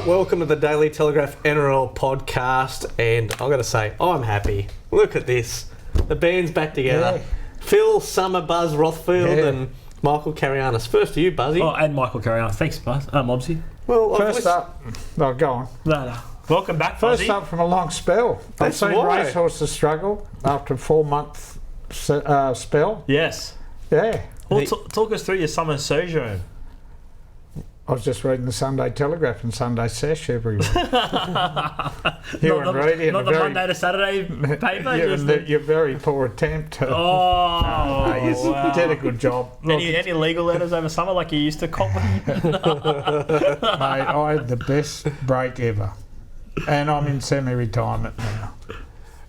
welcome to the Daily Telegraph NRL podcast, and I've got to say, I'm happy. Look at this. The band's back together. Yeah. Phil, Summer, Buzz, Rothfield, and Michael Carayannis. First to you, Buzzy. Oh, and Michael Carayannis. Thanks, Buzz. Mobsy. Well, First up, no, go on. No. Welcome back, First Buzzy. up from a long spell. That's I've seen why. racehorses struggle after a 4-month spell. Yes. Yeah. Well, talk us through your summer sojourn. I was just reading the Sunday Telegraph and Sunday Sesh every week. Not the Monday to Saturday paper. Your very poor attempt. Oh, No, you did a good job. Look, any legal letters over summer like you used to cop? mate, I had the best break ever. And I'm in semi-retirement now.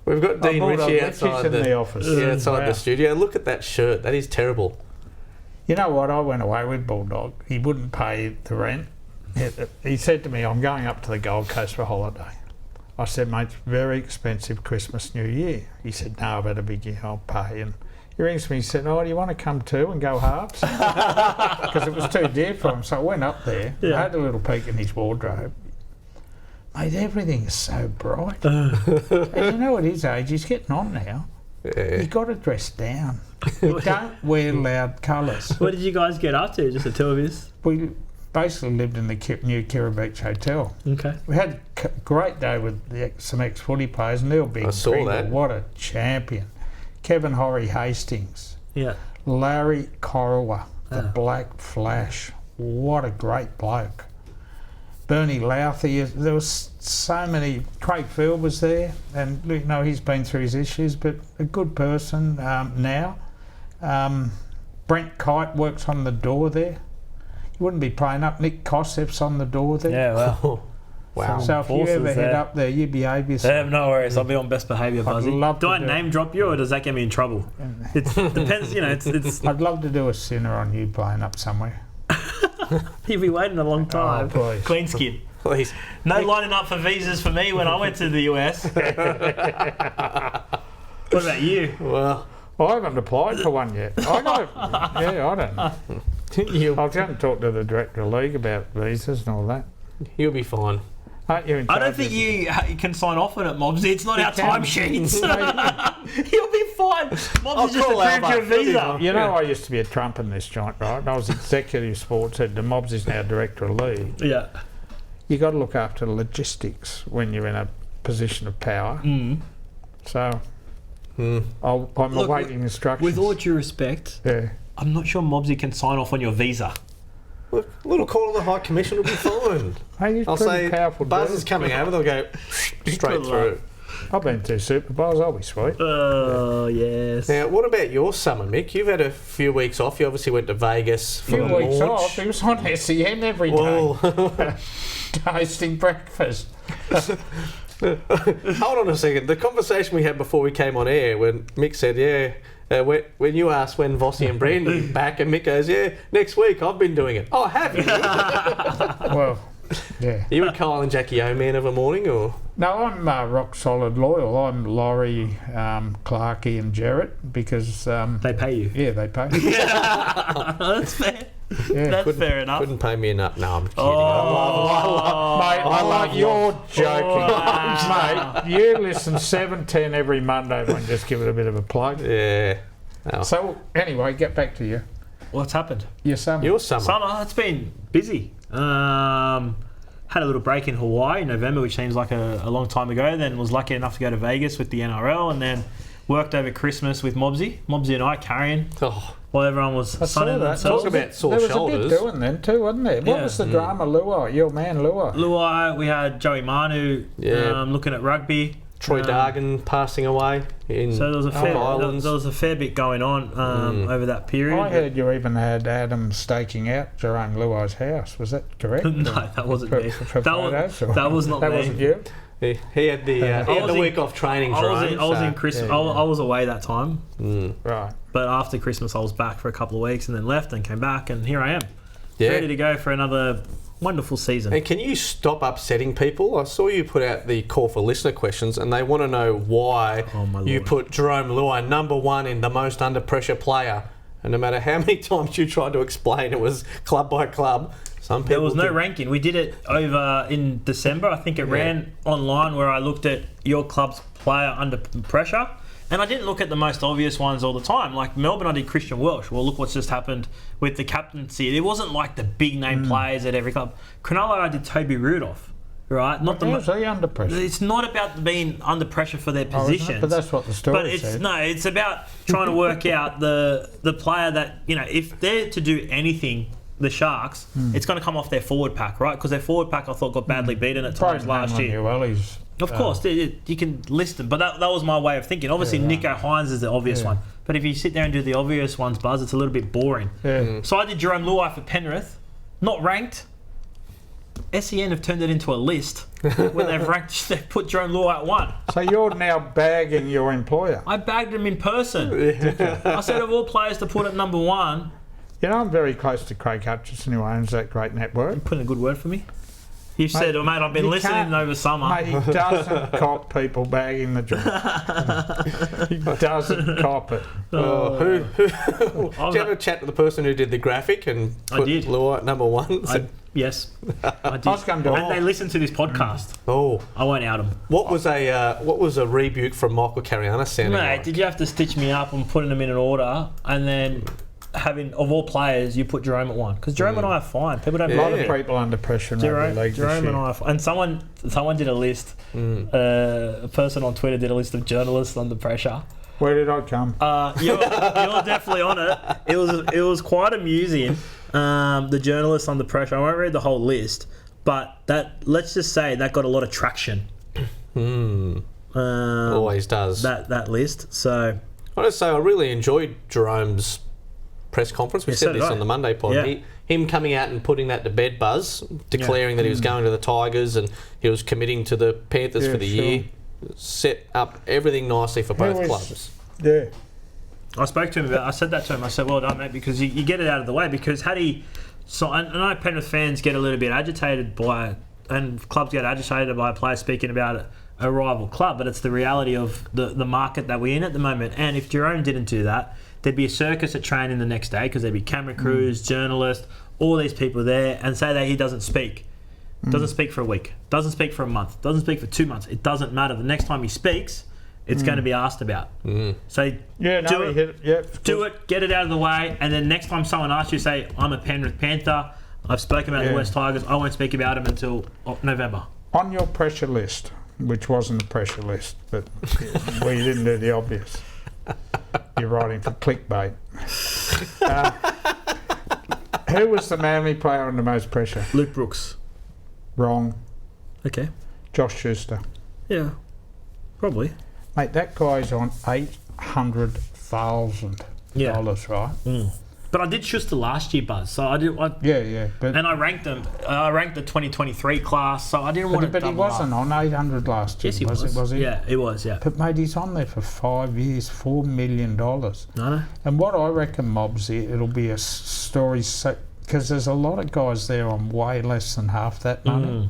We've got Dean Ritchie outside in the office. outside Wow. the studio. Look at that shirt. That is terrible. You know what? I went away with Bulldog. He wouldn't pay the rent. He said to me, I'm going up to the Gold Coast for a holiday. I said, mate, it's very expensive Christmas, New Year. He said, no, I better be, I'll pay. And he rings me, he said, oh, do you want to come too and go halves? Because it was too dear for him. So I went up there. Yeah. I had a little peek in his wardrobe. Mate, everything is so bright. And you know at his age, he's getting on now. Yeah. You've got to dress down. Don't wear loud colours. What did you guys get up to? Just the two of us? We basically lived in the new Kirra Beach Hotel. Okay. We had a great day with some ex-footy players. Neil Big I saw that. What a champion. Kevin Horry Hastings. Yeah. Larry Corowa, the Black Flash. What a great bloke. Bernie Louthie. There was so many. Craig Field was there, and he's been through his issues, but a good person now. Brent Kite works on the door there. You wouldn't be playing up. Nick Kosseff's on the door there. Yeah, well. Wow. So if you Forces ever head there. up there, you behave yourself. No worries. I'll be on best behaviour, Buzzy. love Do to I do name drop you, or does that get me in trouble? It depends. It's I'd love to do a sinner on you playing up somewhere. you'll be waiting a long time. Oh, please. Clean skin. Please. No lining up for visas for me when I went to the US. What about you? Well, I haven't applied for one yet. I don't know. I'll go and talk to the director of league about visas and all that. you'll be fine. Aren't you in I don't charge think of- you can sign off on it, Mobsy. It's not our can. timesheets. No, You'll be fine. Mobsy just call approved your Albert. visa. you know, I used to be a trump in this joint, right? I was executive sports head. The Mobs is now director of league. Yeah. You got to look after the logistics when you're in a position of power. So I'm Look, awaiting instructions. With all due respect, yeah. I'm not sure Mobsy can sign off on your visa. Look, a little call on the High Commission will be fine. Hey, he's I'll pretty say powerful. Buzz dude. is coming over, they'll go straight Good through. I've been to Super Bowls. I'll be sweet. Oh, yes. Now, what about your summer, Mick? You've had a few weeks off. You obviously went to Vegas for Few the weeks launch. off. He was on SEN every day, Well, hosting breakfast. hold on a second. The conversation we had before we came on air when Mick said, when you asked when Vossi and Brandy back, and Mick goes, yeah, next week, I've been doing it. Oh, have you? Well, yeah. You and Kyle and Jackie O-Man of a morning, or? No, I'm rock solid loyal. I'm Laurie, Clarkey and Jarrett because... They pay you. yeah, they pay. That's fair. Yeah. That's fair enough. Couldn't pay me enough. No, I'm kidding. Mate, I like you're joking. Wow. Mate, you listen 7:10 every Monday and just give it a bit of a plug. Yeah. Oh. So, anyway, get back to you. What's happened? Your summer. Your summer. Summer, it's been busy. Had a little break in Hawaii in November, which seems like a long time ago. Then was lucky enough to go to Vegas with the NRL, and then worked over Christmas with Mobsy and I carrying Oh, while everyone was I saw sunning that. themselves. Talk about sore there was shoulders. a bit doing then too, wasn't there? What Yeah. was the drama, Luai? Your man, Luai. Luai, we had Joey Manu Yeah. looking at rugby. Troy Dargan passing away in So there was a fair, Islands. there was a fair bit going on over that period. I heard you even had Adam staking out Jerome Luai's house. Was that correct? No, that wasn't me. For That photos, or- that was not that me. wasn't you? He had the was in- week off training. I was in Christmas. yeah, yeah. I was away that time, Right. but after Christmas, I was back for a couple of weeks and then left and came back, and here I am, Yeah. ready to go for another wonderful season. And can you stop upsetting people? I saw you put out the call for listener questions, and they want to know why Oh, my you Lord. put Jerome Luai number one in the most under pressure player. And no matter how many times you tried to explain it was club by club, Some people There was no do. ranking. We did it over in December. I think it ran online where I looked at your club's player under pressure. And I didn't look at the most obvious ones all the time. Like Melbourne, I did Christian Welsh. Well, look what's just happened with the captaincy. It wasn't like the big name players at every club. Cronulla, I did Toby Rudolph, right? Not Was he under pressure? It's not about being under pressure for their Oh, isn't it? positions. But that's what the story But it's about trying to work out the player that, if they're to do anything, the Sharks, it's going to come off their forward pack, right? Because their forward pack, I thought, got badly beaten at times last year. Of course, you can list them, but that was my way of thinking. Obviously, Nico Hines is the obvious one. But if you sit there and do the obvious ones, Buzz, it's a little bit boring. Yeah. So I did Jerome Luai for Penrith, not ranked. SEN have turned it into a list where they've put Jerome Luai at 1. So you're now bagging your employer. I bagged him in person. I said of all players to put at number 1. I'm very close to Craig Hutchison, who owns that great network. Put in a good word for me. You said, mate, I've been you listening can't- over summer. Mate, he doesn't cop people bagging the job. He doesn't cop it. Did you have a chat to the person who did the graphic and put did. Lua at number 1? Yes, I did. I was going to- And they listen to this podcast. Oh, I won't out them. what was a rebuke from Michael Carayannis sounding Mate, like? did you have to stitch me up and putting them in an order and then having, of all players, you put Jerome at 1? Because Jerome and I are fine. People don't A lot believe of me. people under pressure in rugby league Jerome this and year. I are fine. And someone did a list. A person on Twitter did a list of journalists under pressure. Where did I come? You're definitely on it. It was quite amusing. The journalists under pressure. I won't read the whole list, but let's just say that got a lot of traction. Always does. That list. So I gotta say, I really enjoyed Jerome's press conference. We so said did this I. on the Monday pod. Yeah. Him coming out and putting that to bed, Buzz, declaring that he was going to the Tigers and he was committing to the Panthers for the year, set up everything nicely for both clubs. Yeah. I spoke to him about. I said that to him. I said, "Well done, mate," because you get it out of the way. Because had he, so I know Penrith fans get a little bit agitated by, and clubs get agitated by a player speaking about a rival club, but it's the reality of the market that we're in at the moment. And if Jerome didn't do that, there'd be a circus at training the next day because there'd be camera crews, journalists, all these people there, and say that he doesn't speak. Doesn't speak for a week. Doesn't speak for a month. Doesn't speak for 2 months. It doesn't matter. The next time he speaks, it's going to be asked about. So do it, get it out of the way, and then next time someone asks you, say, I'm a Penrith Panther, I've spoken about the West Tigers, I won't speak about them until November. On your pressure list, which wasn't a pressure list, but well, you didn't do the obvious. You're writing for clickbait. Who was the Manly player under most pressure? Luke Brooks. Wrong. Okay. Josh Schuster. Yeah. Probably. Mate, that guy's on $800,000, right? But I did Schuster last year, Buzz. So I did. But And I ranked them. I ranked the 2023 class, so I didn't want to. but he wasn't on 800 last year. Yes, he was he? Yeah, he was. Yeah. But mate, he's on there for 5 years, $4 million. I know. And what I reckon, Mobsy, it'll be a story because there's a lot of guys there on way less than half that money.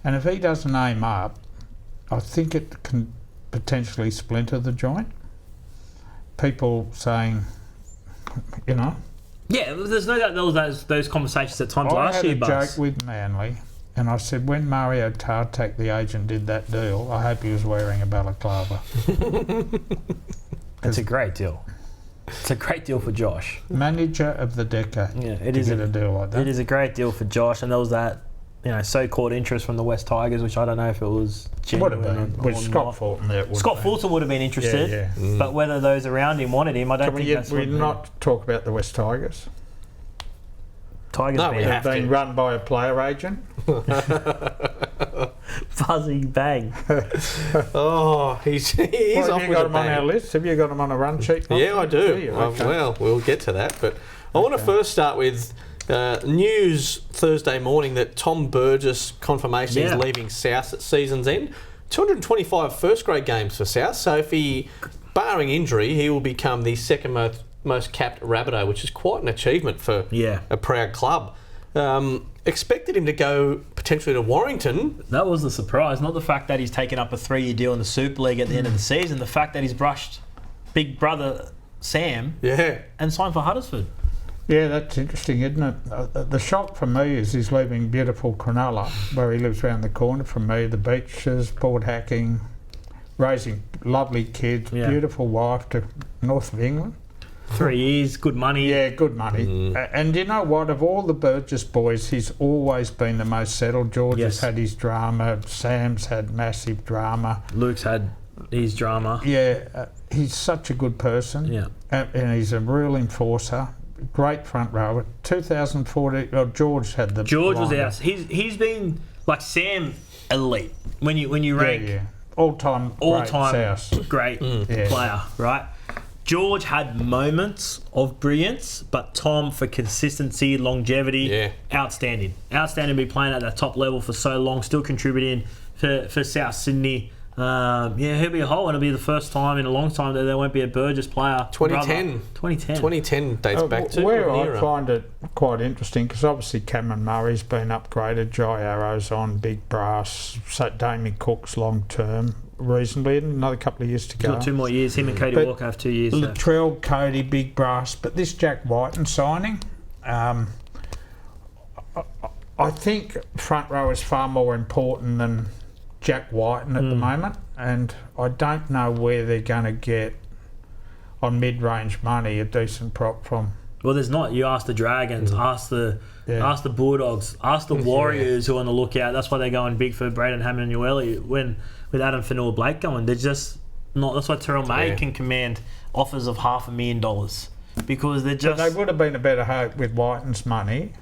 And if he doesn't aim up, I think it can potentially splinter the joint. People saying, Yeah, there's no doubt there was those conversations at times last year, I had a Buzz. joke with Manly, and I said when Mario Tartak, the agent, did that deal, I hope he was wearing a balaclava. It's a great deal. It's a great deal for Josh. Manager of the decade. Yeah, it to is get a deal like that. It is a great deal for Josh, and there was that, so-called interest from the West Tigers, which I don't know if it was Would genuine have been. or With Scott not. Fulton there. Scott Fulton would have been interested, Yeah. but whether those around him wanted him, I don't Can think that's we what not talk about the West Tigers? Tigers No, being we have They've been run by a player agent. fuzzy bang. Oh, he's Well, off have you with got a him on our bang. list? Have you got him on a run sheet? Yeah, I do. you? Okay. Well, we'll get to that. But I want to first start with news Thursday morning that Tom Burgess confirmation is leaving South at season's end. 225 first grade games for South. So if he, barring injury, he will become the second most capped Rabbitoh, which is quite an achievement for a proud club. Expected him to go potentially to Warrington. That was the surprise, not the fact that he's taken up a 3-year deal in the Super League at the end of the season, the fact that he's brushed big brother Sam and signed for Huddersfield. Yeah, that's interesting, isn't it? The shock for me is he's leaving beautiful Cronulla, where he lives around the corner from me, the beaches, board hacking, raising lovely kids, beautiful wife to north of England. 3 years, good money. Yeah, good money. And you know what? Of all the Burgess boys, he's always been the most settled. George has had his drama. Sam's had massive drama. Luke's had his drama. Yeah, he's such a good person. Yeah. And he's a real enforcer. Great front rower. 2014, George had the... George was out. He's been, like Sam, elite. When you rank... All-time great player, right? George had moments of brilliance, but Tom, for consistency, longevity, outstanding. Outstanding to be playing at that top level for so long, still contributing for South Sydney. He'll be a whole, and it'll be the first time in a long time that there won't be a Burgess player. 2010 dates back to where I find it quite interesting, because obviously Cameron Murray's been upgraded, Jai Arrow's on, big brass, so Damien Cook's long term reasonably, another couple of years to go. Got 2 more years. Him and Cody Walker have 2 years. Latrell, Cody, big brass, but this Jack Whiten signing, I think front row is far more important than Jack Whiten at the moment, and I don't know where they're going to get on mid-range money a decent prop from. Well, there's not. You ask the Dragons, ask the Bulldogs, ask the Warriors who are on the lookout. That's why they're going big for Braden Hammond and Ueli with Adam Fanua-Blake going. They're just not. That's why Terrell May can command offers of $500,000 because they're just. But they would have been a better hope with Whiten's money.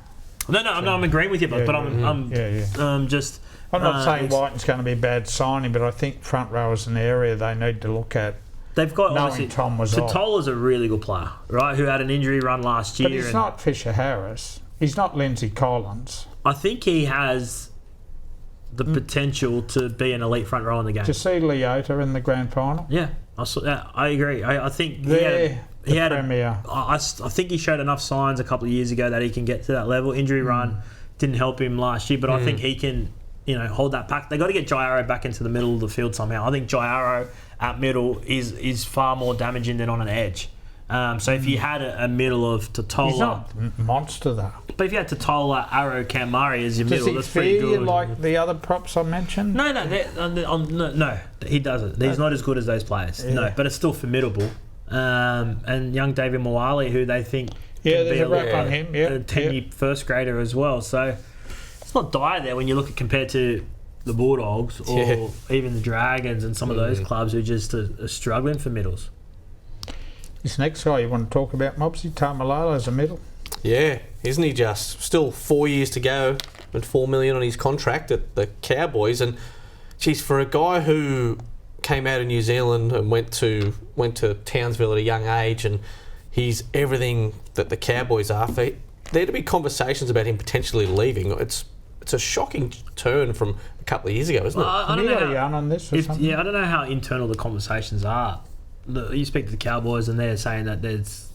No, I'm agreeing with you, but I'm just. I'm not saying Whiten's going to be a bad signing, but I think front row is an area they need to look at. They've got knowing Tom was off. Totola's a really good player, right? Who had an injury run last year. But he's not Fisher Harris. He's not Lindsay Collins. I think he has the potential to be an elite front row in the game. Did you see Leota in the grand final? Yeah, I saw that. I agree. I think he had premier. I think he showed enough signs a couple of years ago that he can get to that level. Injury run didn't help him last year, but I think he can, hold that pack. They got to get Jai Arrow back into the middle of the field somehow. I think Jai Arrow at middle is far more damaging than on an edge. So if you had a middle of Totola... He's not a monster, though. But if you had Totola, Arrow, Cam Murray as your middle, that's pretty good. Does he feel like the other props I mentioned? No, he doesn't. He's not as good as those players. Yeah. No, but it's still formidable. And young David Moali, who they think there's a wrap on him. A 10-year first grader as well. So it's not dire there when you look at compared to the Bulldogs or even the Dragons and some of those clubs who just are struggling for middles. This next guy you want to talk about, Mopsy, Tamalolo's a middle. Yeah, isn't he just? Still 4 years to go and $4 million on his contract at the Cowboys. And geez, for a guy who came out of New Zealand and went to Townsville at a young age, and he's everything that the Cowboys are, for there to be conversations about him potentially leaving, it's a shocking turn from a couple of years ago, isn't it? I don't know how, on this or something? I don't know how internal the conversations are. You speak to the Cowboys and they're saying that there's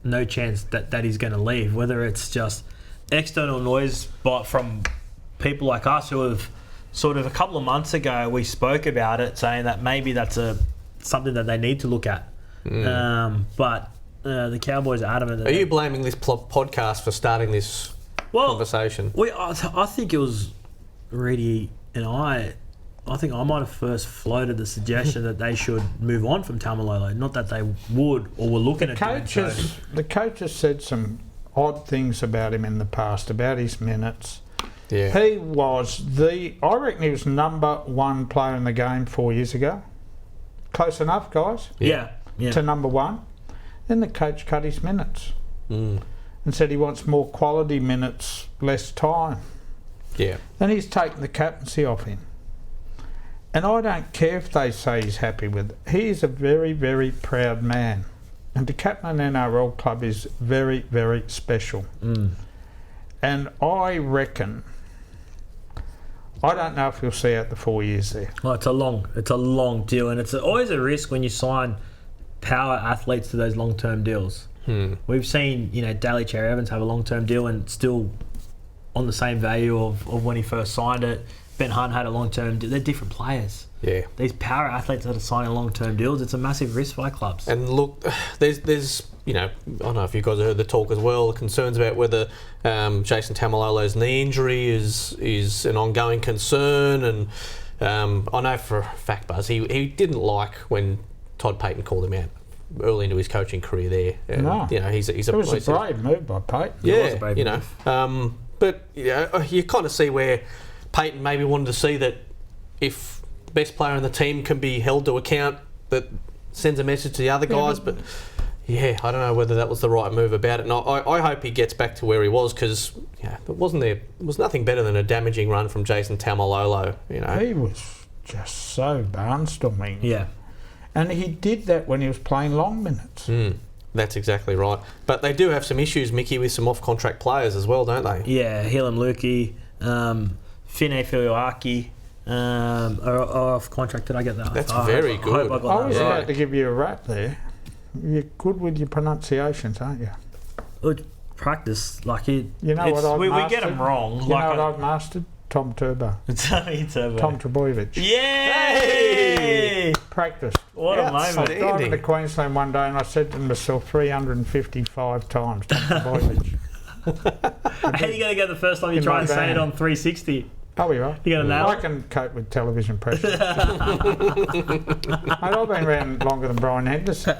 no chance that he's going to leave, whether it's just external noise from people like us who have sort of a couple of months ago we spoke about it, saying that maybe that's something that they need to look at. But the Cowboys are adamant. Are you blaming this podcast for starting this conversation? I think it was Reedy and I think I might have first floated the suggestion that they should move on from Tamalolo. Not that they would or were looking at doing so. The coaches said some odd things about him in the past, about his minutes. Yeah. He was I reckon he was number one player in the game 4 years ago. Close enough, guys? Yeah. To number one. Then the coach cut his minutes and said he wants more quality minutes, less time. Yeah. Then he's taken the captaincy off him. And I don't care if they say he's happy with it. He is a very, very proud man. And to captain an NRL club is very, very special. And I reckon, I don't know if he'll see out the 4 years there. Well, it's a long deal, and it's always a risk when you sign power athletes to those long-term deals. We've seen, Daly Cherry Evans have a long-term deal and still on the same value of when he first signed it. Ben Hunt had a long-term deal. They're different players. Yeah. These power athletes that are signing long-term deals, it's a massive risk by clubs. And look, there's I don't know if you guys have heard the talk as well, the concerns about whether Jason Taumalolo's knee injury is an ongoing concern. And I know for a fact, Buzz, he didn't like when Todd Payton called him out early into his coaching career there. No. He's It was a brave move by Payton. Yeah, It was a brave move. But you kind of see where Payton maybe wanted to see that if the best player in the team can be held to account, that sends a message to the other guys. But I don't know whether that was the right move about it. And I hope he gets back to where he was, because it was nothing better than a damaging run from Jason Taumalolo. He was just so barnstorming. Yeah. And he did that when he was playing long minutes. That's exactly right. But they do have some issues, Mickey, with some off-contract players as well, don't they? Yeah, Hilam Lukey, Fine Filiaki are off contract. Did I get that? That's very good. I was about to give you a rap there. You're good with your pronunciations, aren't you? Look, practice, like it. You know what I've we mastered? get them wrong. You know what I've mastered? Tom Turbo. Turbo. Tom Trbojevic. Yay! Practice. What a I was moment. driving to Queensland one day and I said to myself 355 times, Tom Trbojevic. How are you going to get the first time you try and say it on 360? Oh, you're right. You gonna nail I it? can cope with television pressure. Mate, I've been around longer than Brian Henderson.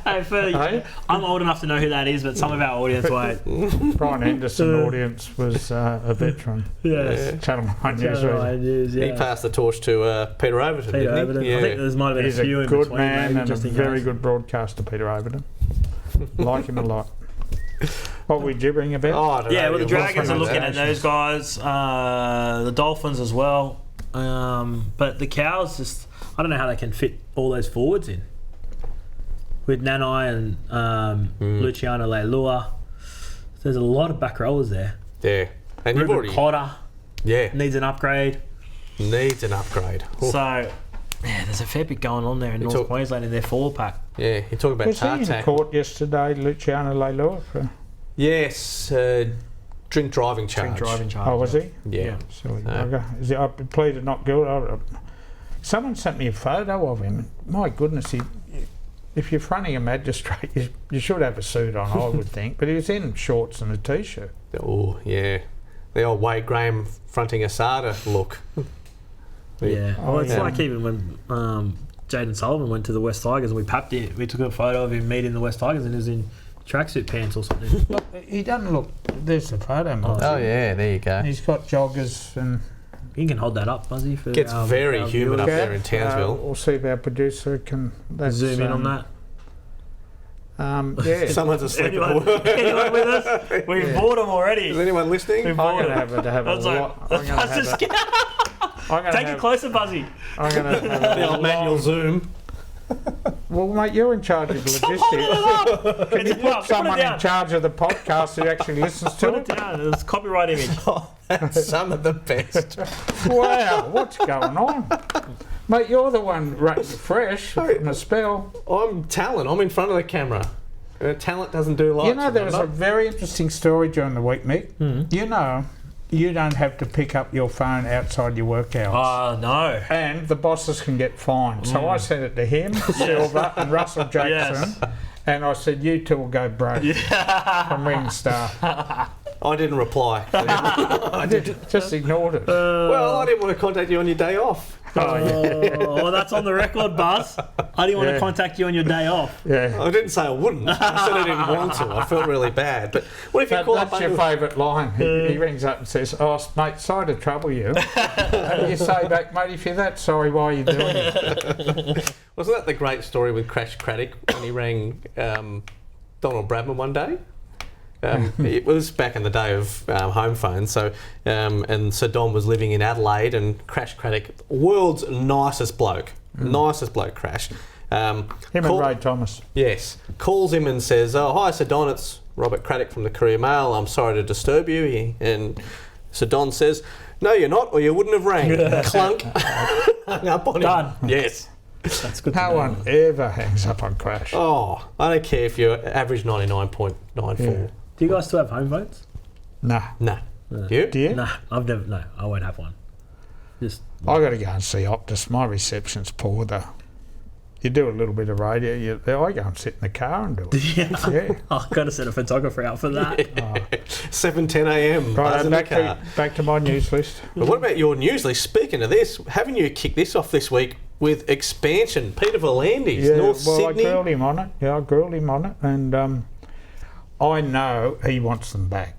Hey, I'm old enough to know who that is, but some of our audience won't. Brian Henderson audience was a veteran. Yes. Channel 9 News. Yeah. He passed the torch to Peter Overton, Peter didn't Overton. he? I think there might have been He's a few a in good between, man maybe, and a just in very case. good broadcaster, Peter Overton. Like him a lot. What were we gibbering about? I don't know. Yeah, well, the It Dragons was are looking at pronunciations. those guys, the Dolphins as well. But the Cows, I don't know how they can fit all those forwards in. With Nanai and Luciano Leilua, there's a lot of back rowers there. Yeah. And you've Ruben already... Cotter Yeah. needs an upgrade. Needs an upgrade. Oof. So, there's a fair bit going on there in North Queensland in their forward pack. Yeah, you talk about Was he in Tartak. court yesterday, Luciano Leilua? Yes, drink driving charge. Oh, was he? Yeah. Silly bugger. Is he, I pleaded not guilty. Someone sent me a photo of him. My goodness, if you're fronting a magistrate, you should have a suit on, I would think. But he was in shorts and a t-shirt. Oh, yeah. The old Wade Graham fronting Asada look. Yeah. Well, it's yeah. like even when Jaden Sullivan went to the West Tigers and we papped it. We took a photo of him meeting the West Tigers and he was in tracksuit pants or something. Look, he doesn't look... There's the photo, Mike. Oh, yeah, there you go. He's got joggers and... You can hold that up, Buzzy. For Gets very our humid up viewers. there in Townsville. We'll see if our producer can... Zoom in on that. Yeah. Someone's asleep at Anyone, work. anyone with us? We've bored them already. Is anyone listening? I'm going to have a That's lot... I'm like, gonna that's have just a- Take it closer, Buzzy. I'm going to have The a old manual Zoom. Well, mate, you're in charge of logistics. Can you Put someone in charge of the podcast who actually listens to Put it it. down. It's copyright image. Oh, that's some of the best. Wow, what's going on? Mate, you're the one rating fresh from a spell. I'm talent. I'm in front of the camera. Talent doesn't do lights. You know, there was a remember? very interesting story during the week, Mick. You know, you don't have to pick up your phone outside your work hours. Oh, no. And the bosses can get fined. So I sent it to him, Silver, and Russell Jackson. Yes. And I said, you two will go broke from Ring Star. I didn't reply. I just ignored it. Well, I didn't want to contact you on your day off. Well, that's on the record, Buzz. I didn't want to contact you on your day off. Yeah. I didn't say I wouldn't. I said I didn't want to. I felt really bad. But what if you call up That's your favourite line. He rings up and says, oh, mate, sorry to trouble you. And you say back, mate, if you're that sorry, why are you doing it? Wasn't that the great story with Crash Craddock when he rang Donald Bradman one day? It was back in the day of home phones. So, and Sir Don was living in Adelaide, and Crash Craddock, world's nicest bloke, Crash. Him and Ray Thomas. Yes, calls him and says, "Oh, hi, Sir Don. It's Robert Craddock from the Courier Mail. I'm sorry to disturb you." And Sir Don says, "No, you're not, or you wouldn't have rang." Clunk. Hung up on Done. him. Yes. That's good. No one ever hangs up on Crash. Oh, I don't care if you're average 99.94. Yeah. Do you guys still have home phones? Nah. Nah. You? Do you? No, I've never. No, I won't have one. Just I got to go and see Optus. My reception's poor though. You do a little bit of radio. I go and sit in the car and do it. yeah. I've got to send a photographer out for that. 7:10 a.m. Right, back to my news list. But what about your news list? Speaking of this, haven't you kicked this off this week with expansion? Peter Volandis, North Sydney. I grilled him on it. Yeah, I grilled him on it, and I know he wants them back.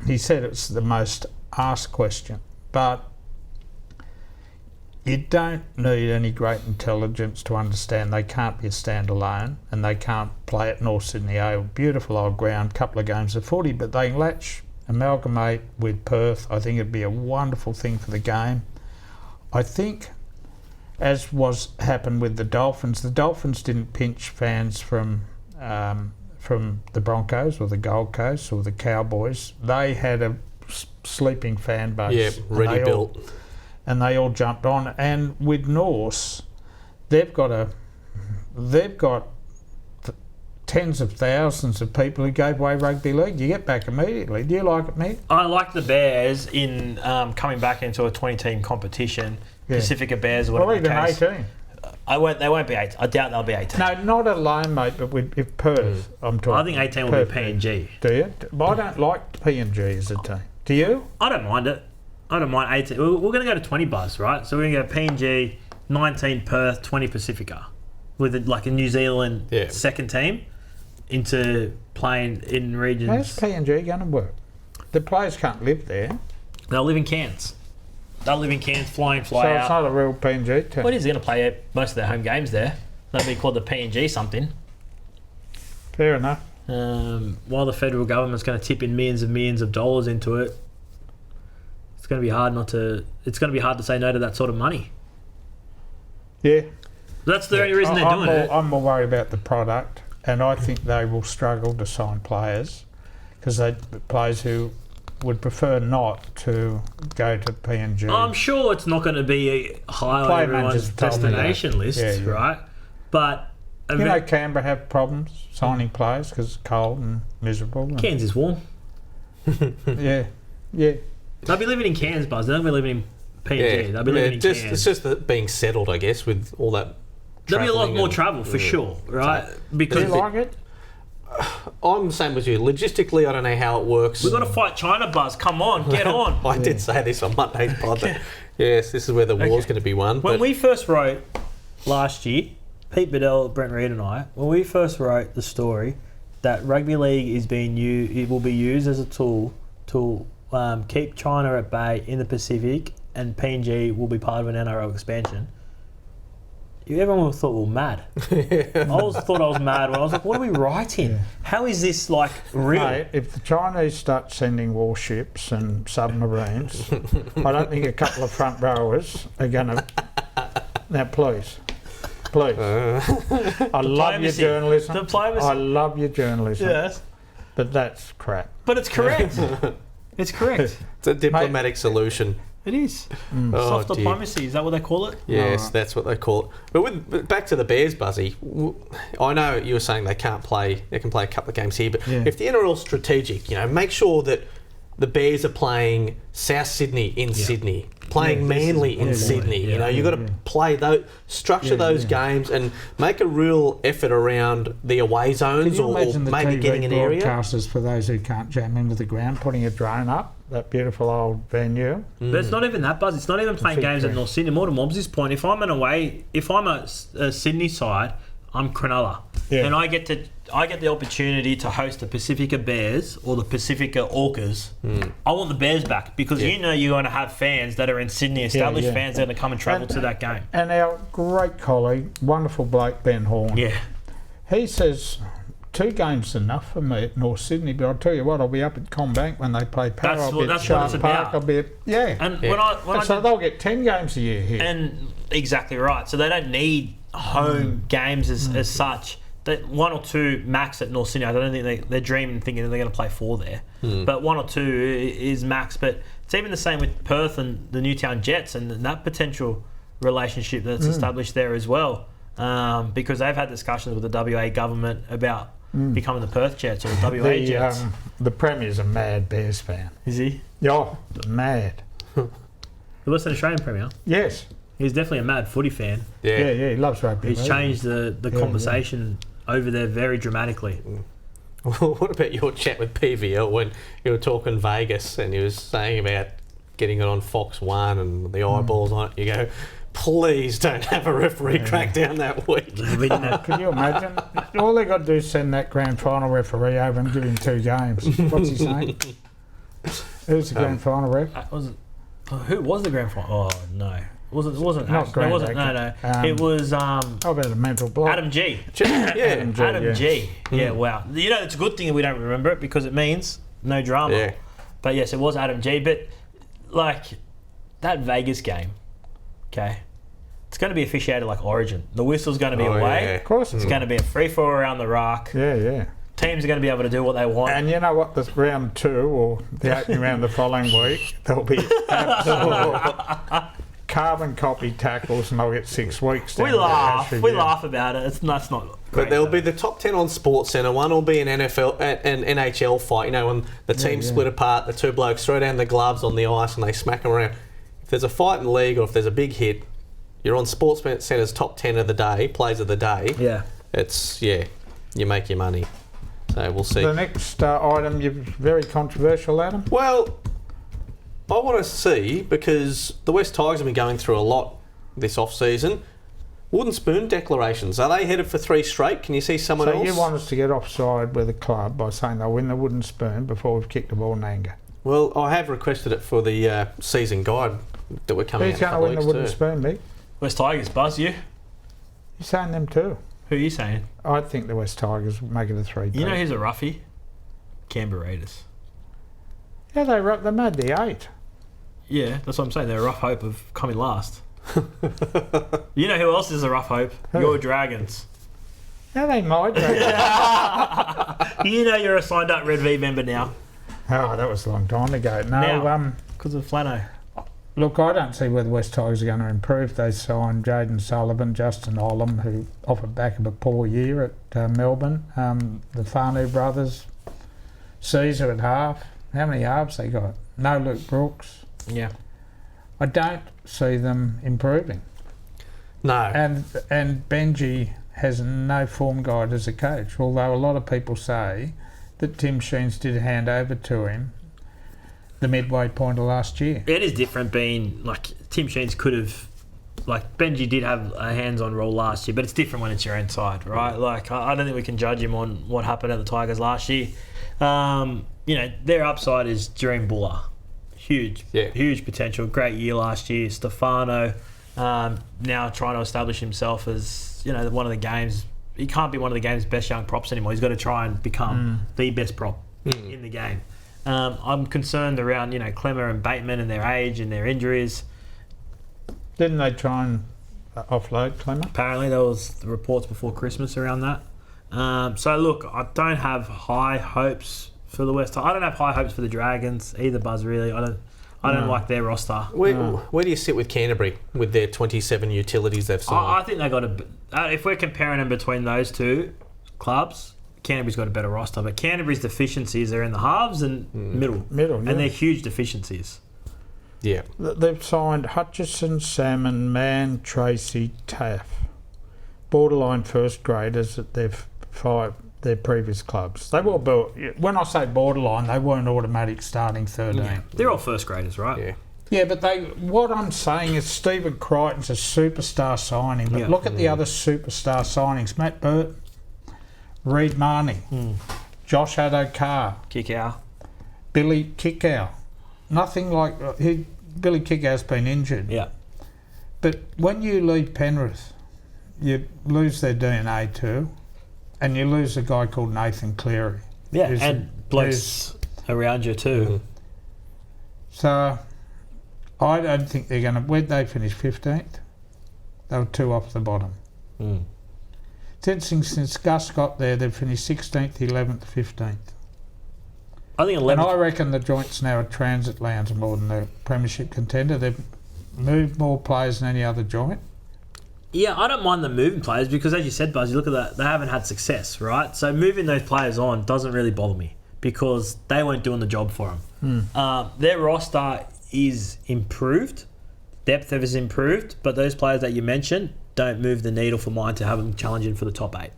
He said it's the most asked question, but you don't need any great intelligence to understand they can't be a standalone and they can't play at North Sydney Oval. Beautiful old ground, couple of games of footy, but they can amalgamate with Perth. I think it'd be a wonderful thing for the game. I think, as happened with the Dolphins didn't pinch fans from the Broncos or the Gold Coast or the Cowboys. They had a sleeping fan base. Yeah, ready built. And they all jumped on. And with Norse, they've got tens of thousands of people who gave away rugby league. You get back immediately. Do you like it, Mick? I like the Bears in coming back into a 20-team competition. Yeah. Pacifica Bears, whatever even the case. 18. They won't be 8. I doubt they'll be 18. No, not alone, mate, but if Perth, I'm talking. I think 18 will be PNG. Do you? But I don't like PNG as a team. Do you? I don't mind it. I don't mind 18. We're going to go to 20 buzz, right? So we're going to go PNG, 19 Perth, 20 Pacifica, with a New Zealand second team into playing in regions. How's PNG going to work? The players can't live there. They'll live in Cairns. They'll live in Cairns, fly out. So it's not a real PNG team. Well, it is going to play most of their home games there. That'll be called the PNG something. Fair enough. While the federal government's going to tip in millions of dollars into it, it's going to be hard to say no to that sort of money. Yeah. That's the only reason they're doing it. I'm more worried about the product, and I think they will struggle to sign players because players who would prefer not to go to PNG. I'm sure it's not going to be high on everyone's destination list, right? But Canberra have problems signing players because it's cold and miserable. Cairns is warm. Yeah. They'll be living in Cairns, Buzz. They won't be living in PNG. They'll be living in Cairns. It's just being settled, I guess, with all that. There'll be a lot more travel for sure, right? Because do you like it? I'm the same as you. Logistically, I don't know how it works. We've got to fight China, Buzz. Come on, get on. I did say this on Monday's pod. Yes, this is where the war's going to be won. When we first wrote last year, Pete Bedell, Brent Reid and I, when we first wrote the story that rugby league it will be used as a tool to keep China at bay in the Pacific, and PNG will be part of an NRL expansion. Everyone thought we were mad. I thought I was mad when I was like, what are we writing? Yeah. How is this real? Mate, if the Chinese start sending warships and submarines, I don't think a couple of front rowers are going to... Now, please. I love your journalism. Diplomacy. I love your journalism. Yes. But that's crap. But it's correct. It's correct. It's a diplomatic solution. It is. Soft diplomacy, is that what they call it? Yes, that's what they call it. But back to the Bears, Buzzy. I know you were saying they can play a couple of games here, but if the NRL's strategic, make sure that the Bears are playing South Sydney in Sydney, playing Manly in Sydney. You've got to play those, structure those games, and make a real effort around the away zones, or maybe getting an area. Broadcasters, for those who can't jam into the ground, putting a drone up that beautiful old venue. But it's not even that, Buzz. It's not even playing games at North Sydney. More to Mobs' point, if I'm a Sydney side, I'm Cronulla, and I get the opportunity to host the Pacifica Bears or the Pacifica Orcas. I want the Bears back because you're going to have fans that are in Sydney, established fans that are going to come and travel to that game. And our great colleague, wonderful bloke Ben Horn, he says 2 games is enough for me at North Sydney, but I'll tell you what, I'll be up at Combank when they play Para. That's what it's about. I'll be at, so they'll get 10 games a year here. And exactly right. So they don't need home games as such. 1 or 2 max at North Sydney. I don't think they're dreaming thinking that they're going to play 4 there. But 1 or 2 is max. But it's even the same with Perth and the Newtown Jets and that potential relationship that's established there as well. Because they've had discussions with the WA government about becoming the Perth Jets or the WA Jets. The Premier's a mad Bears fan. Is he? Yeah, mad. The Western Australian Premier. Yes. He's definitely a mad footy fan. Yeah, he loves rugby. He's changed the conversation over there very dramatically. What about your chat with PVL when you were talking Vegas and he was saying about getting it on Fox 1 and the eyeballs on it? You go, please don't have a referee crack down that week. Can you imagine? All they got to do is send that grand final referee over and give him 2 games. What's his name? Who's the grand final ref? Who was the grand final? Oh, no. It wasn't. Not It wasn't. No. It was. How about a mental block? Adam G. Adam G. Yeah, wow. You know, it's a good thing that we don't remember it because it means no drama. Yeah. But yes, it was Adam G. But, like, that Vegas game, okay, it's going to be officiated like Origin. The whistle's going to be away. Of course It's going to be a free-for-all around the rock. Yeah. Teams are going to be able to do what they want. And you know what? This round 2 or the opening round the following week, there'll be absolute carbon copy tackles, and they'll get 6 weeks. We laugh about it. That's not great. But there'll be the top 10 on SportsCenter. One will be an NFL, an NHL fight. You know, when the team split apart, the 2 blokes throw down the gloves on the ice and they smack them around. If there's a fight in the league or if there's a big hit, you're on SportsCenter's top 10 of the day, plays of the day. Yeah. You make your money. So we'll see. The next item, you're very controversial, Adam. Well, I want to see, because the West Tigers have been going through a lot this off-season. Wooden spoon declarations. Are they headed for 3 straight? Can you see someone else? So you want us to get offside with the club by saying they'll win the wooden spoon before we've kicked the ball in anger? Well, I have requested it for the season guide that we're coming Who's out in a going to couple win the of weeks wooden too. spoon, Lee? West Tigers, Buzz, you? You're saying them too. Who are you saying? I think the West Tigers will make it a 3. You know who's a roughie? Canberra Raiders. Yeah, they made the 8. Yeah, that's what I'm saying. They're a rough hope of coming last. You know who else is a rough hope? Who? Your Dragons. Yeah, they might. You know you're a signed up Red V member now. Oh, that was a long time ago. No, because of Flano. Look, I don't see where the West Tigers are going to improve. They signed Jaden Sullivan, Justin Olam, who off the back of a poor year at Melbourne. The Farnu brothers, Caesar at half. How many halves they got? No Luke Brooks. Yeah. I don't see them improving. No. And Benji has no form guide as a coach, although a lot of people say that Tim Sheens did hand over to him the midway point of last year. It is different being, like, Tim Sheens could have, like, Benji did have a hands-on role last year, but it's different when it's your own side, right? Like, I don't think we can judge him on what happened at the Tigers last year. You know, their upside is Jareem Buller. Huge potential. Great year last year. Stefano, now trying to establish himself as, you know, one of the game's... He can't be one of the game's best young props anymore. He's got to try and become the best prop in the game. I'm concerned around, you know, Clemmer and Bateman and their age and their injuries. Didn't they try and offload Clemmer? Apparently there was reports before Christmas around that. So look, I don't have high hopes for the West. I don't have high hopes for the Dragons either, Buzz, really. I don't like their roster. Where do you sit with Canterbury with their 27 utilities they've signed? I think they got if we're comparing them between those two clubs, Canterbury's got a better roster, but Canterbury's deficiencies are in the halves and middle, and they're huge deficiencies. Yeah, they've signed Hutchison, Salmon, Mann, Tracy, Taff, borderline first graders at their previous clubs. They were when I say borderline, they weren't automatic starting 13. Yeah. They're all first graders, right? Yeah, but what I'm saying is Stephen Crichton's a superstar signing, but look at the other superstar signings: Matt Burt, Reid Marnie, Josh Addo-Carr, Kickout, Billy Kickow. Nothing like Billy Kickow's been injured. Yeah. But when you leave Penrith, you lose their DNA too, and you lose a guy called Nathan Cleary. Yeah, and blokes around you too. So I don't think they're going to... Where'd they finish? 15th? They were 2 off the bottom. Since Gus got there, they've finished 16th, 11th, 15th. I think 11th... And I reckon the Joint's now a transit lounge more than a premiership contender. They've moved more players than any other Joint. Yeah, I don't mind them moving players because, as you said, Buzz, you look at that, they haven't had success, right? So moving those players on doesn't really bother me because they weren't doing the job for them. Their roster is improved, depth is improved, but those players that you mentioned don't move the needle for mine to have them challenging for the top 8.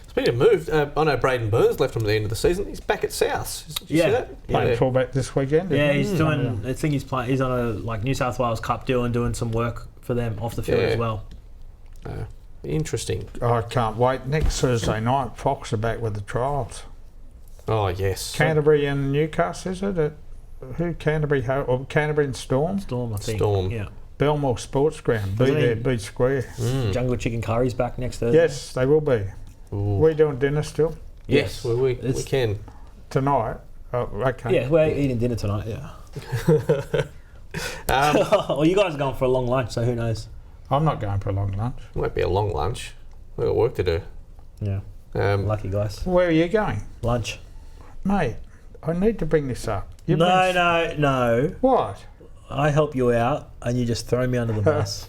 Speaking of moved, I know Braden Burns left him at the end of the season. He's back at South. Did you see that? Playing fullback this weekend. Yeah, he's doing. I think he's playing. He's on a New South Wales Cup deal and doing some work for them off the field as well. Interesting. Oh, I can't wait. Next Thursday night, Fox are back with the trials. Oh, yes. Canterbury and Newcastle, is it? Who? Canterbury or Canterbury and Storm? Storm, I think. Storm. Yeah. Belmore Sports Ground. Be there, be square. Jungle Chicken Curry's back next Thursday. Yes, they will be. Ooh. We doing dinner still? Yes, we can. Tonight? Oh, okay. Yeah, we're eating dinner tonight, yeah. Well, you guys are going for a long lunch, so who knows? I'm not going for a long lunch. Might be a long lunch. We've got work to do. Yeah. Lucky guys. Where are you going? Lunch. Mate, I need to bring this up. No. What? I help you out, and you just throw me under the bus.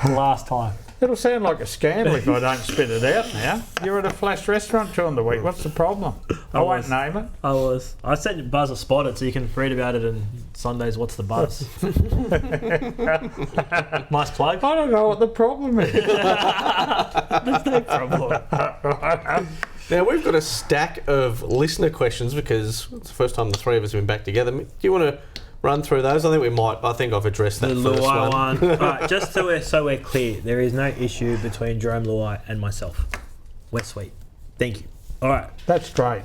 Last time. It'll sound like a scandal if I don't spit it out now. You're at a Flash restaurant during the week. What's the problem? I won't name it. I sent Buzz a spotted so you can read about it in Sunday's What's the Buzz. Nice plug. I don't know what the problem is. There's no problem. Now, we've got a stack of listener questions because it's the first time the three of us have been back together. Do you want to run through those? I think we might. I think I've addressed that the first Luai one. Right, just so we're clear, there is no issue between Jerome Luai and myself. We're sweet. Thank you. All right. That's great.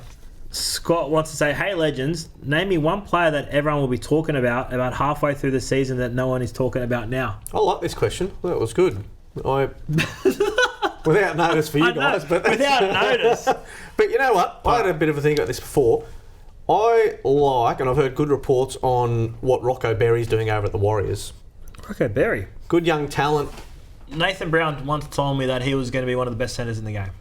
Scott wants to say, hey, legends, name me one player that everyone will be talking about halfway through the season that no one is talking about now. I like this question. That was good. Without notice for you guys. But without notice. But you know what? I had a bit of a think about this before. I like, and I've heard good reports on what Rocco Berry's doing over at the Warriors. Rocco Berry? Good young talent. Nathan Brown once told me that he was going to be one of the best centres in the game.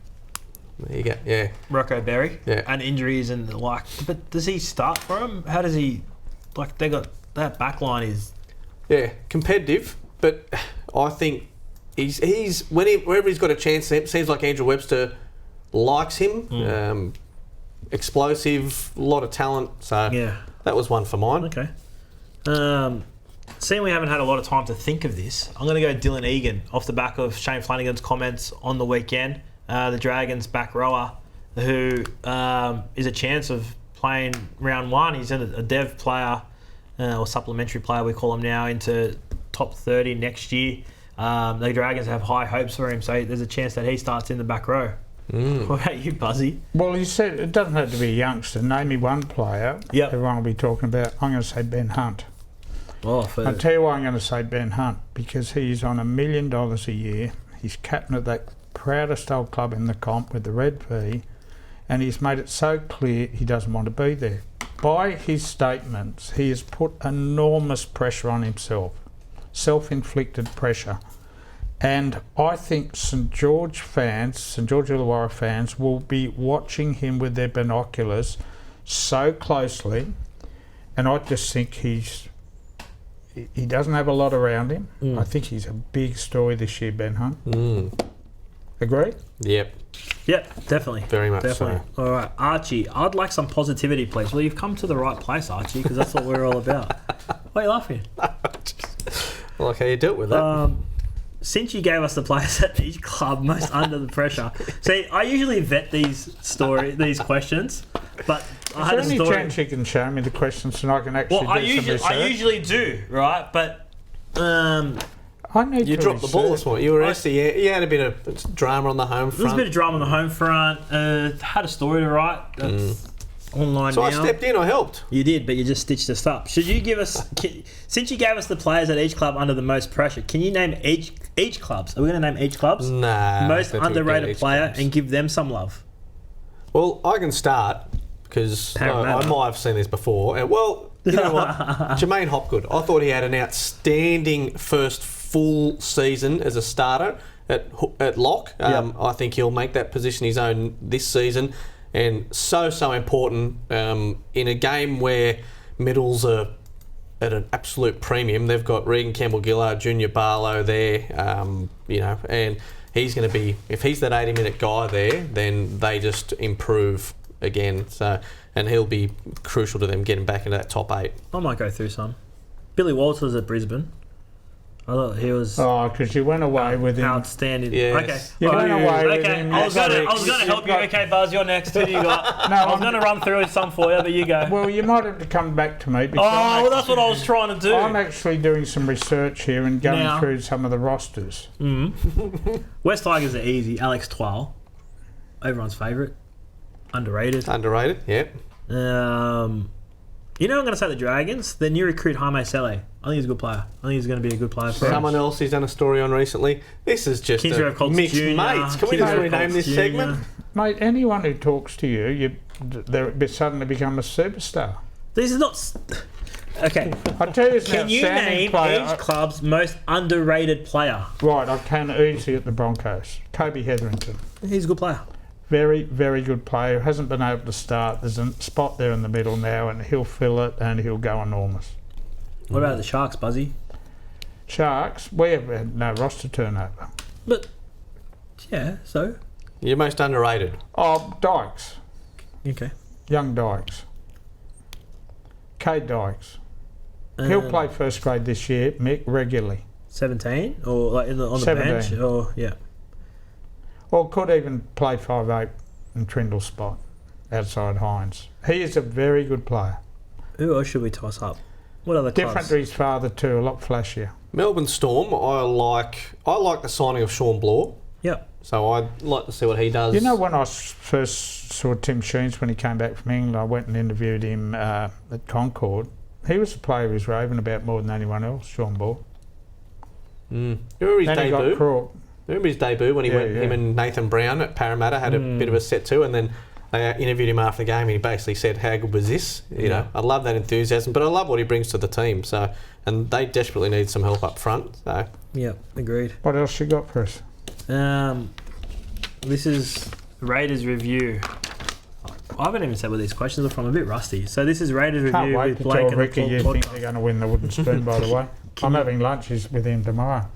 There you go, yeah. Rocco Berry. Yeah. And injuries and the like. But does he start for him? How does he... Like, they got... That back line is... Yeah, competitive, but I think he's wherever he's got a chance, it seems like Andrew Webster likes him. Explosive, a lot of talent. So yeah, that was one for mine. Okay. Seeing we haven't had a lot of time to think of this, I'm going to go Dylan Egan off the back of Shane Flanagan's comments on the weekend. The Dragons back rower who is a chance of playing round one. He's a dev player or supplementary player, we call him now, into top 30 next year. The Dragons have high hopes for him, so there's a chance that he starts in the back row. What about you, Buzzy? Well, you said it doesn't have to be a youngster. Name me one player everyone will be talking about. I'm going to say Ben Hunt. I'll tell you why I'm going to say Ben Hunt, because he's on $1 million a year. He's captain of that proudest old club in the comp with the Red V, and he's made it so clear he doesn't want to be there. By his statements, he has put enormous pressure on himself, self-inflicted pressure. And I think St George Illawarra fans will be watching him with their binoculars so closely, and I just think he doesn't have a lot around him. I think he's a big story this year, Ben Hunt. Agree? Yep. Yep, definitely. Very much definitely. So. All right, Archie, I'd like some positivity, please. Well, you've come to the right place, Archie, because that's what we're all about. Why are you laughing? I like how you dealt with that. Since you gave us the players at each club most under the pressure. See, I usually vet these questions, but I had a story. Is there any chance you can show me the questions and I can actually do some research? I usually do, right? But you dropped the ball this morning. You had a bit of drama on the home front. There's a bit of drama on the home front. Had a story to write. That's online so now. I stepped in. I helped. You did, but you just stitched us up. Should you give us? Since you gave us the players at each club under the most pressure, can you name each clubs? Are we going to name each clubs? Nah. Most underrated player and give them some love. Well, I can start because I might have seen this before. And well, you know what, Jermaine Hopgood. I thought he had an outstanding first full season as a starter at lock. I think he'll make that position his own this season. And so important in a game where middles are at an absolute premium. They've got Regan Campbell-Gillard, Junior Barlow there, and he's going to be, if he's that 80-minute guy there, then they just improve again. So, and he'll be crucial to them getting back into that top 8. I might go through some. Billy Walters at Brisbane. I thought he was... Oh, because you went away with him. Outstanding. Yes. Okay. You went away with Okay, him. I was going to help you. Okay, Buzz, you're next. Who do you got? No, I was going to run through some for you, but you go. Well, you might have to come back to me. Well, that's what I was trying to do. I'm actually doing some research here and going through some of the rosters. West Tigers are easy. Alex Twal, everyone's favourite. Underrated. Underrated, yeah. You know, I'm going to say the Dragons. Their new recruit, Jaime Sele. I think he's a good player. I think he's going to be a good player for us. Someone else he's done a story on recently. This is just Kingsgrove Colts mixed Jr. mates. Can we just rename this segment? Mate, anyone who talks to you, they suddenly become a superstar. This is not... Okay. I tell you, Can you name each club's most underrated player? Right, I can easily at the Broncos. Kobe Hetherington. He's a good player. Very, very good player. Hasn't been able to start. There's a spot there in the middle now, and he'll fill it, and he'll go enormous. What about the Sharks, Buzzy? Sharks, we have had no roster turnover. But, yeah, so? You're most underrated. Oh, Dykes. Okay. Young Dykes. Cade Dykes. He'll play first grade this year, Mick, regularly. 17? Or like on the 17. bench? Or, yeah. Or could even play 5'8" in Trindle's spot, outside Hines. He is a very good player. Who else should we toss up? What other clubs? Different to his father too, a lot flashier. Melbourne Storm, I like the signing of Sean Bloor. Yep. So I'd like to see what he does. You know, when I first saw Tim Sheens when he came back from England, I went and interviewed him at Concord. He was a player who was raving about more than anyone else, Sean Bloor. You remember his Then he got debut? caught. Remember his debut when he went? Him and Nathan Brown at Parramatta had a bit of a set too, and then they interviewed him after the game, and he basically said, "How good was this?" You know, I love that enthusiasm, but I love what he brings to the team. So, and they desperately need some help up front. So, Yeah, agreed. What else you got for us? This is Raiders review. I haven't even said where these questions are from. I'm a bit rusty. So this is Raiders Can't review wait with to Blake tell and Ricky you the think they're going to win the wooden spoon, by the way. I'm having lunches with him tomorrow.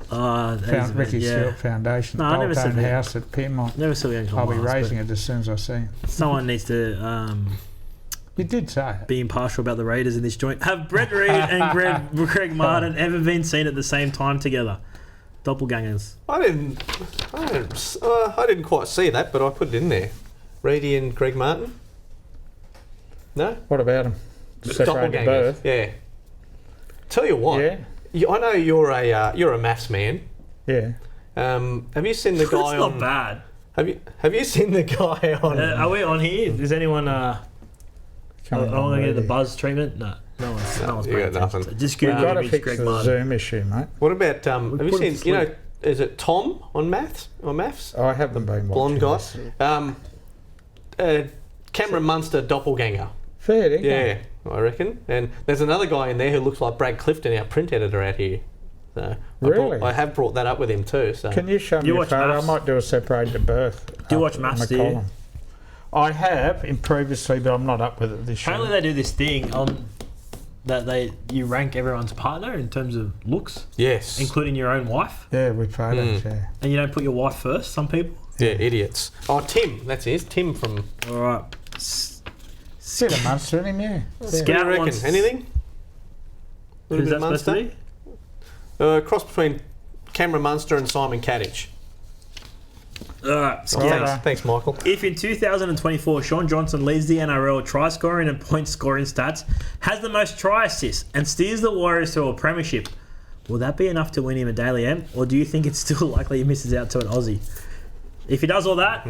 Ricky Stewart Foundation. No, I never said Old that. house at Pyrmont. Never saw the I'll be raising it as soon as I see him. Someone needs to You did say it. be impartial about the Raiders in this joint. Have Brett Reid and Greg Martin ever been seen at the same time together? Doppelgangers. I didn't quite see that, but I put it in there. Reedy and Greg Martin. No. What about him? Separated Doppelgangers. birth. Yeah. Tell you what. Yeah. I know you're a maths man. Yeah. Have you seen the guy That's on? not bad. Have you seen the guy on? Are we on here? Is anyone? I Coming want to on get the really. buzz treatment. No one's you paying got attention. nothing. Just We've Google got to image fix Greg the Martin. Zoom issue, mate. What about have you put him seen? to Is it Tom on maths or maths? I haven't been Blonde watching guy. this. Cameron Munster doppelganger. Fair dinkum. Yeah, I reckon. And there's another guy in there who looks like Brad Clifton, our print editor out here. So Really? I have brought that up with him too. So Can you show me You your watch photo? maths? I might do a separated birth. Do you watch on maths, the do you? column. I have in previously, but I'm not up with it this year. Apparently they do this thing on that you rank everyone's partner in terms of looks, yes, including your own wife, Yeah, with photos, yeah. and you don't put your wife first. Some people. yeah, idiots. Oh, Tim, that's his. Tim from. All right. Bit of Munster in him, yeah. What Scout do you reckon? wants- Anything? Little Who's bit that of supposed to Munster. be? Cross between Cameron Munster and Simon Kadich. All right. Right. Thanks, Michael. If in 2024 Sean Johnson leads the NRL try scoring and point scoring stats, has the most try assists, and steers the Warriors to a premiership, will that be enough to win him a Daily M, or do you think it's still likely he misses out to an Aussie? If he does all that,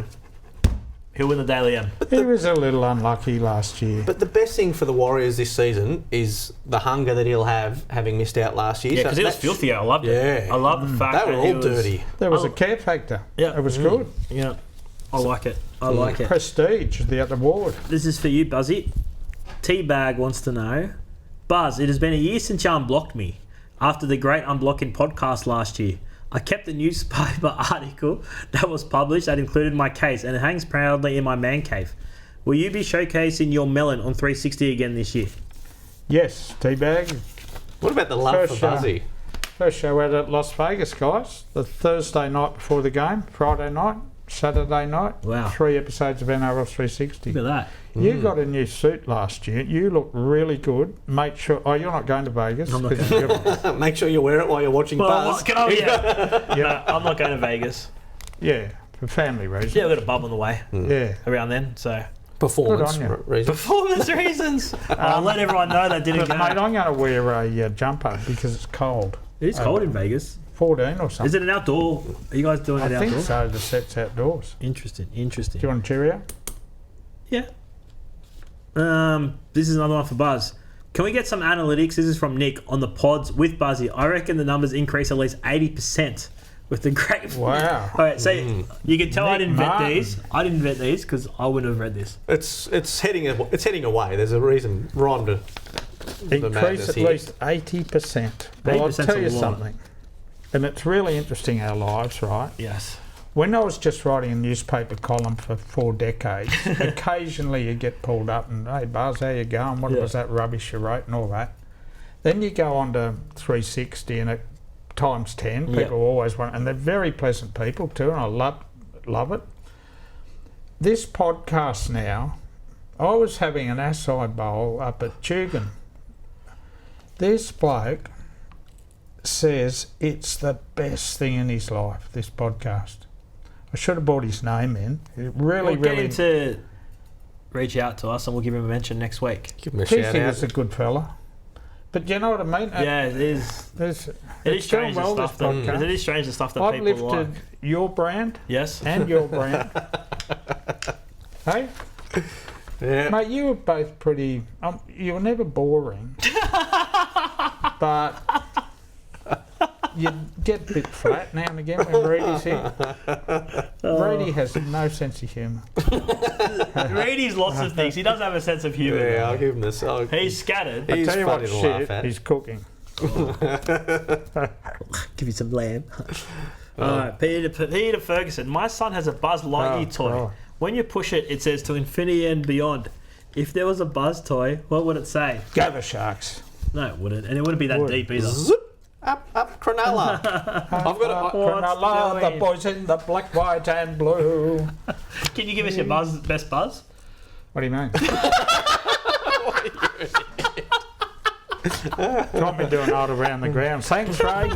he'll win the Daily M. He was a little unlucky last year. But the best thing for the Warriors this season is the hunger that he'll have having missed out last year. Yeah, So because he was that's- filthy. I loved it. Yeah. I love the fact They were that he all was, dirty. There was Oh. a care factor. Yeah. It was good. Yeah, I like it. I like it. Prestige, the other ward. This is for you, Buzzy. T-Bag wants to know, Buzz, it has been a year since you unblocked me after the great unblocking podcast last year. I kept the newspaper article that was published that included my case, and it hangs proudly in my man cave. Will you be showcasing your melon on 360 again this year? Yes, Teabag. What about the love for Buzzy? First show out at Las Vegas, guys. The Thursday night before the game, Friday night, Saturday night. Wow. 3 episodes of NRL 360. Look at that. You got a new suit last year. You look really good. Make sure... Oh, you're not going to Vegas? I'm not going. Make sure you wear it while you're watching Buzz. No, I'm not going to Vegas. Yeah, for family reasons. Yeah, I've got a bum on the way. Yeah. Around then, so... Performance reasons. Performance reasons. I'll let everyone know they didn't go. Mate, I'm going to wear a jumper because it's cold. It is cold in Vegas. 14 or something. Is it an outdoor? Are you guys doing it outdoors? I think so. The set's outdoors. Interesting. Do you want a cheerio? Yeah. This is another one for Buzz. Can we get some analytics? This is from Nick on the pods with Buzzy. I reckon the numbers increase at least 80% with the great. Wow. All right, so you can tell Nick I didn't invent these. I didn't invent these because I wouldn't have read this. It's heading away. There's a reason. Rhyme to increase at least 80%. Well, I'll tell you something. And it's really interesting, our lives, right? Yes. When I was just writing a newspaper column for 4 decades, occasionally you get pulled up and, hey, Buzz, how you going? What was that rubbish you wrote and all that? Then you go on to 360 and it times 10. People always want, and they're very pleasant people too, and I love it. This podcast now, I was having an acai bowl up at Tugun. This bloke says it's the best thing in his life, this podcast. I should have brought his name in. It really, we'll get him to reach out to us and we'll give him a mention next week. Give him a shout out. He's a good fella. But you know what I mean? Yeah, it is. It is strange the stuff that it is strange the stuff that I've people like. I've lifted your brand. Yes. And your brand. Hey? Yeah. Mate, you were both pretty... you were never boring. But you get a bit flat now and again when Reedy's here. Reedy has no sense of humour. Reedy's lots of things. He does have a sense of humour. Yeah, I'll give him this. He's scattered. I'll tell you what shit he's cooking. Give you some lamb. Alright, Peter Ferguson. My son has a Buzz Lightyear toy. God. When you push it, it says to infinity and beyond. If there was a Buzz toy, what would it say? Go the Sharks. No, it wouldn't. And it wouldn't be that deep either. Zip. Up, Cronulla. I've got Cronulla, the boys in the black, white and blue. Can you give us your best Buzz? What do you mean? Got me doing all around the ground. Thanks, Ray.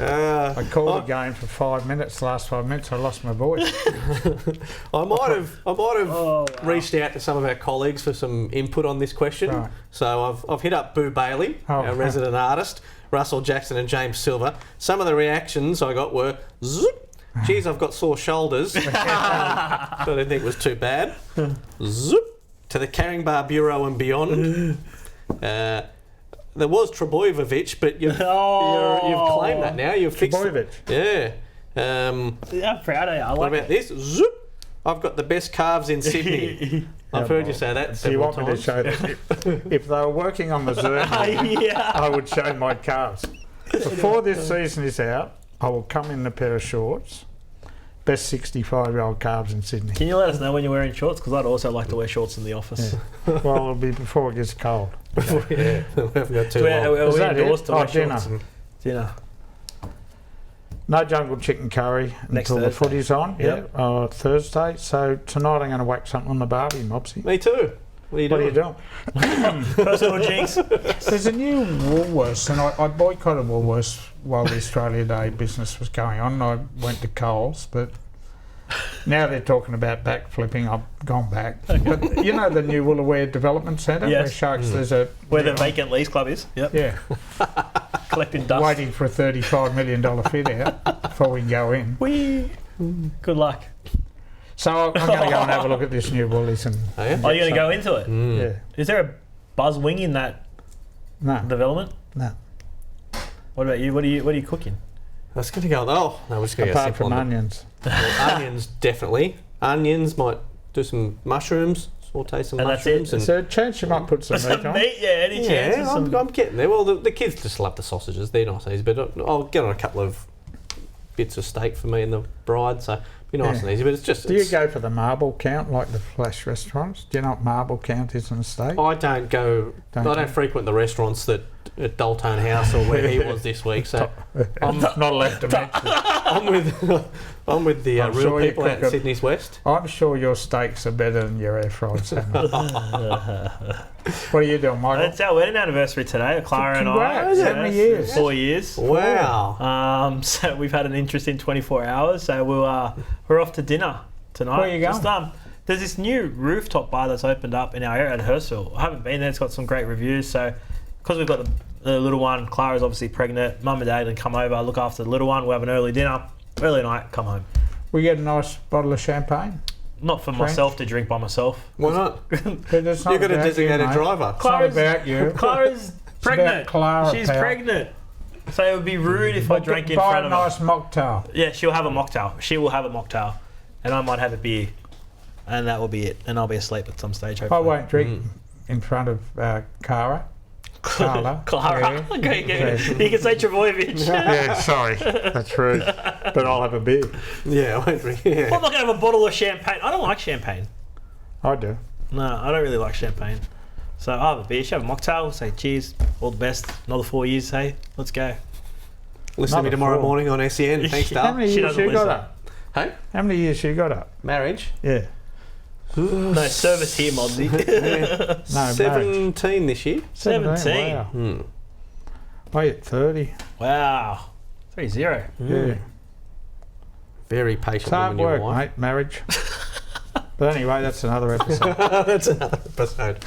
I called the game for 5 minutes. The last 5 minutes, I lost my voice. I might have reached out to some of our colleagues for some input on this question. Right. So I've hit up Boo Bailey, our resident artist, Russell Jackson and James Silver. Some of the reactions I got were, zoop, geez, I've got sore shoulders. So I didn't think it was too bad. Zoop, to the Carrying Bar Bureau and beyond. There was Trebojevic, but you've claimed that now. You've fixed it. Yeah. I'm proud of you. What about this? Zoop! I've got the best calves in Sydney. I've heard you say that several times. You want me to show that? If they were working on the Zoom, I would show my calves. Before this season is out, I will come in a pair of shorts. Best 65-year-old calves in Sydney. Can you let us know when you're wearing shorts? Because I'd also like to wear shorts in the office. Yeah. Well, it'll be before it gets cold. Yeah, we haven't got too long. Are we indoors to wear dinner. Shorts? Dinner. No jungle chicken curry until the footy's on. Yep. Yeah, Thursday. So tonight I'm going to whack something on the barbie, Mopsy. Me too. What are you doing? Personal jinx. There's a new Woolworths, and I boycotted Woolworths while the Australia Day business was going on. I went to Coles, but now they're talking about backflipping. I've gone back. But you know the new Woolaware Development Centre? Yes. Where Sharks, there's where the vacant lease club is? Yep. Yeah. Collecting dust. Waiting for a $35 million fit out before we can go in. Whee! Good luck. So I'm going to go and have a look at this new Woolies. And Are you going to go into it? Yeah. Is there a Buzz wing in that development? No. What about you? What are you cooking? I was going to go, we're just going to go apart from onions. Well, onions, definitely. Onions, might do some mushrooms, saute some mushrooms. And so a chance you might put some meat on? Any chance? Yeah, I'm getting there. Well, the kids just love the sausages. They're nice, but I'll get on a couple of bits of steak for me and the bride. So be nice and easy. But it's just. Do you go for the marble count like the flash restaurants? Do you know what marble count is in the state? I don't go. I don't frequent the restaurants that at Daltone House or where he was this week. So I'm not allowed to mention. I'm with the real sure people out in Sydney's West. I'm sure your steaks are better than your air fried salmon. What are you doing, Michael? It's our wedding anniversary today, Clara and I. Congrats. How many years? 4 years. Wow. So we've had an interesting 24 hours. So we're off to dinner tonight. Where are you going? Just, there's this new rooftop bar that's opened up in our area at Hurstville. I haven't been there. It's got some great reviews. So because we've got the little one, Clara's obviously pregnant. Mum and Dad can come over, look after the little one. We'll have an early dinner, early night, come home. We get a nice bottle of champagne. Not for myself to drink by myself. Why not? You've You've got a designated driver. It's not about you. Clara's pregnant. Clara, She's pal. pregnant. So it would be rude if I drank in front of her. Buy a nice mocktail. Yeah, she'll have a mocktail. She will have a mocktail. And I might have a beer. And that will be it. And I'll be asleep at some stage, hopefully. I won't drink in front of Carla. Clara. Yeah. Okay, you can say Travojevic. Yeah, sorry. That's rude. But I'll have a beer. Yeah, I won't drink. Yeah. I'm not going to have a bottle of champagne. I don't like champagne. I do. No, I don't really like champagne. So I'll have a beer. She'll have a mocktail. Say cheers. All the best. Another 4 years, hey. Let's go. Listen to me tomorrow morning on SEN. Thanks, How Dale. many years you got up? Hey? How many years you got up? Marriage? Yeah. No, service here, Modsy. No, 17 this year. 17. Wow. I hit 30. Wow. 3-0. Yeah. Very patient It's hard woman, your work, wife. mate, marriage. But anyway, that's another episode. That's another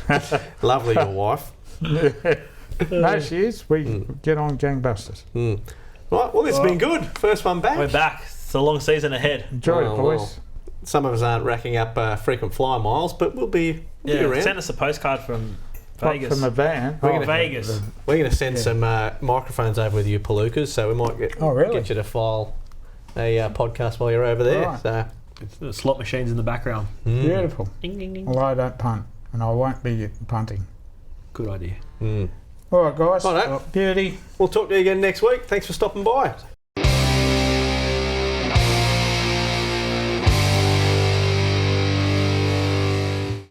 episode. Lovely, your wife. No, she is. We get on gangbusters. Right, well, it's been good. First one back. We're back. It's a long season ahead. Enjoy Oh, it, boys. well. Some of us aren't racking up frequent flyer miles, but we'll be around. Send us a postcard from Not Vegas. from a van. Vegas. We're going to send some microphones over with you, Palookas, so we might get you to file a podcast while you're over there. Right. So The slot machines in the background. Beautiful. Ding, ding, ding. Well, I don't punt, and I won't be punting. Good idea. All right, guys. Righto. Beauty. We'll talk to you again next week. Thanks for stopping by.